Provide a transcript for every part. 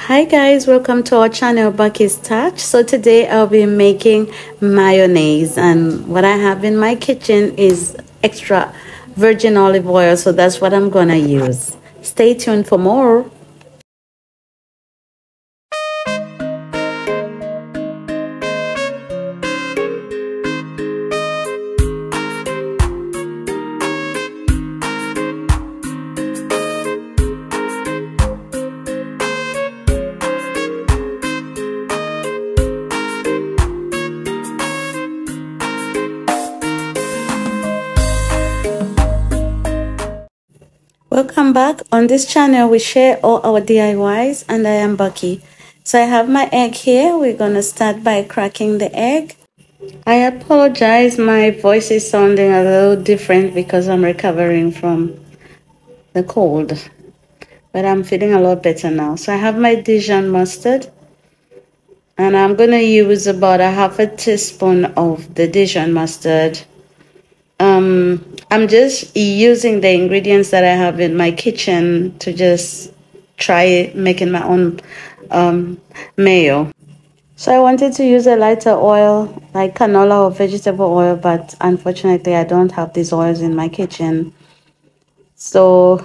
Hi guys, welcome to our channel Bucky's Touch. So today I'll be making mayonnaise, and what I have in my kitchen is extra virgin olive oil, so that's what I'm gonna use. Stay tuned for more. Welcome back. On this channel we share all our DIYs, and I am Bucky. So I have my egg here. We're gonna start by cracking the egg. I apologize, my voice is sounding a little different because I'm recovering from the cold, but I'm feeling a lot better now. So I have my Dijon mustard, and I'm gonna use about a half a teaspoon of the Dijon mustard. I'm just using the ingredients that I have in my kitchen to just try making my own mayo. So I wanted to use a lighter oil like canola or vegetable oil, but unfortunately I don't have these oils in my kitchen, so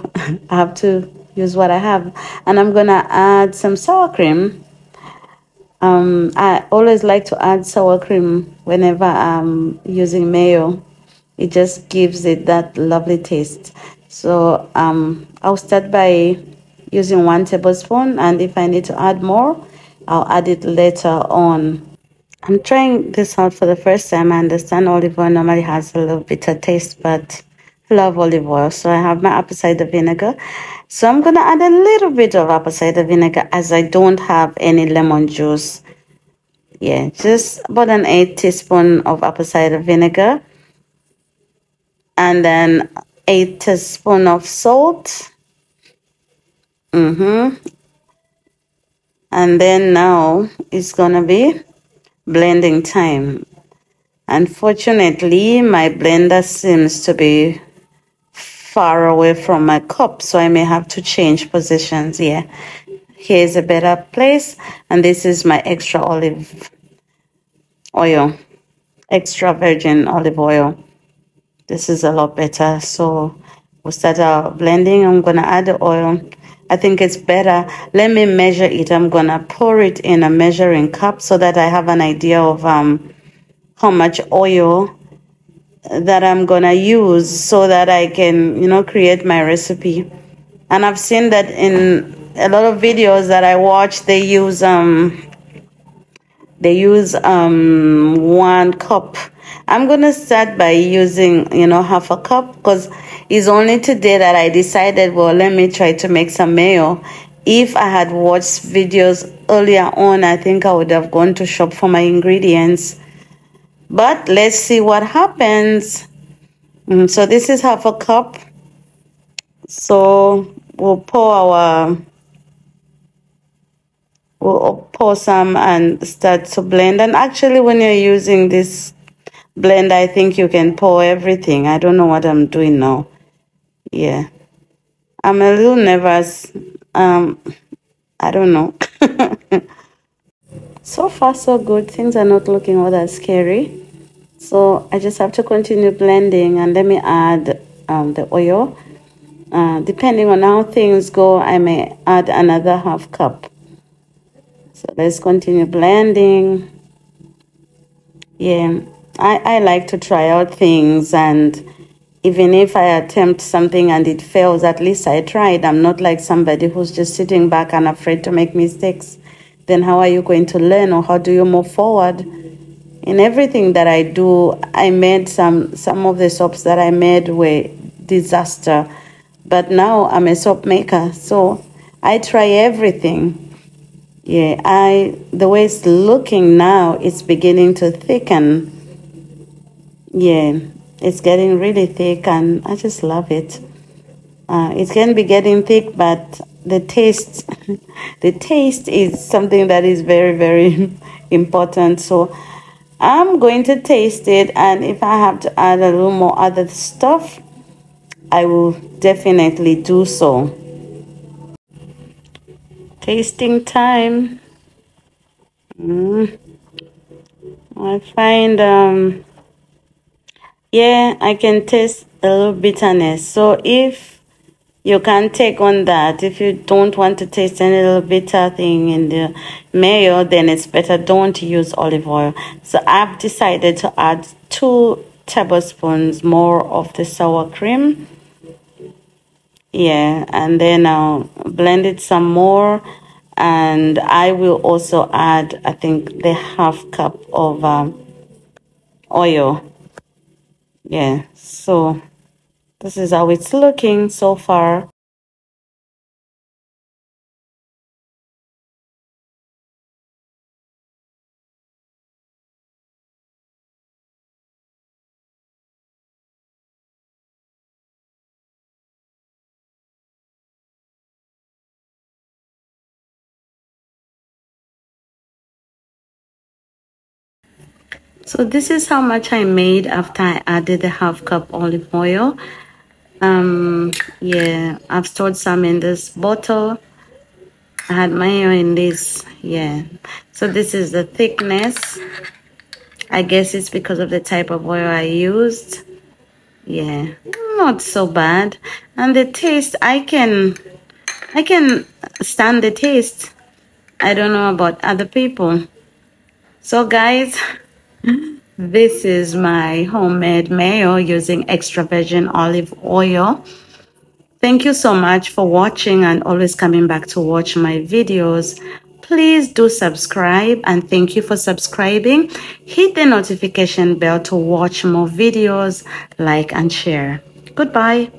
I have to use what I have. And I'm gonna add some sour cream. I always like to add sour cream whenever I'm using mayo. It just gives it that lovely taste. So I'll start by using 1 tablespoon, and if I need to add more, I'll add it later on. I'm trying this out for the first time. I understand olive oil normally has a little bitter taste, but I love olive oil. So I have my apple cider vinegar. So I'm going to add a little bit of apple cider vinegar as I don't have any lemon juice. Yeah, just about an 8 teaspoon of apple cider vinegar. And then 8 teaspoon of salt. And then now it's going to be blending time. Unfortunately, my blender seems to be far away from my cup, so I may have to change positions. Yeah, here's a better place, and this is my extra olive oil, extra virgin olive oil. This is a lot better. So we'll start our blending. I'm gonna add the oil. I think it's better. Let me measure it. I'm gonna pour it in a measuring cup so that I have an idea of how much oil that I'm gonna use, so that I can, create my recipe. And I've seen that in a lot of videos that I watch, they use 1 cup. I'm gonna start by using half a cup, because it's only today that I decided, well, let me try to make some mayo. If I had watched videos earlier on, I think I would have gone to shop for my ingredients. But let's see what happens. So this is half a cup. So we'll pour some and start to blend. And actually, when you're using this blend, I think you can pour everything. I don't know what I'm doing now. Yeah, I'm a little nervous. I don't know. So far so good. Things are not looking all that scary. So I just have to continue blending, and let me add the oil. Depending on how things go, I may add another half cup. So let's continue blending. Yeah, I like to try out things, and even if I attempt something and it fails, at least I tried. I'm not like somebody who's just sitting back and afraid to make mistakes. Then how are you going to learn, or how do you move forward? In everything that I do, I made some of the soaps that I made were disaster. But now I'm a soap maker, so I try everything. Yeah, the way it's looking now, it's beginning to thicken. Yeah, it's getting really thick, and I just love it. It can be getting thick, but the taste, the taste is something that is very, very important. So I'm going to taste it, and if I have to add a little more other stuff, I will definitely do so. Tasting time. I find yeah, I can taste a little bitterness. So if you can take on that, if you don't want to taste any little bitter thing in the mayo, then it's better don't use olive oil. So I've decided to add 2 tablespoons more of the sour cream. Yeah, and then I'll blend it some more, and I will also add, I think, the half cup of oil. Yeah, so this is how it's looking so far. So this is how much I made after I added the half cup olive oil. Yeah, I've stored some in this bottle. I had mayo in this. Yeah, so this is the thickness. I guess it's because of the type of oil I used. Yeah, not so bad. And the taste, I can stand the taste. I don't know about other people. So guys, this is my homemade mayo using extra virgin olive oil. Thank you so much for watching and always coming back to watch my videos. Please do subscribe, and thank you for subscribing. Hit the notification bell to watch more videos, like and share. Goodbye.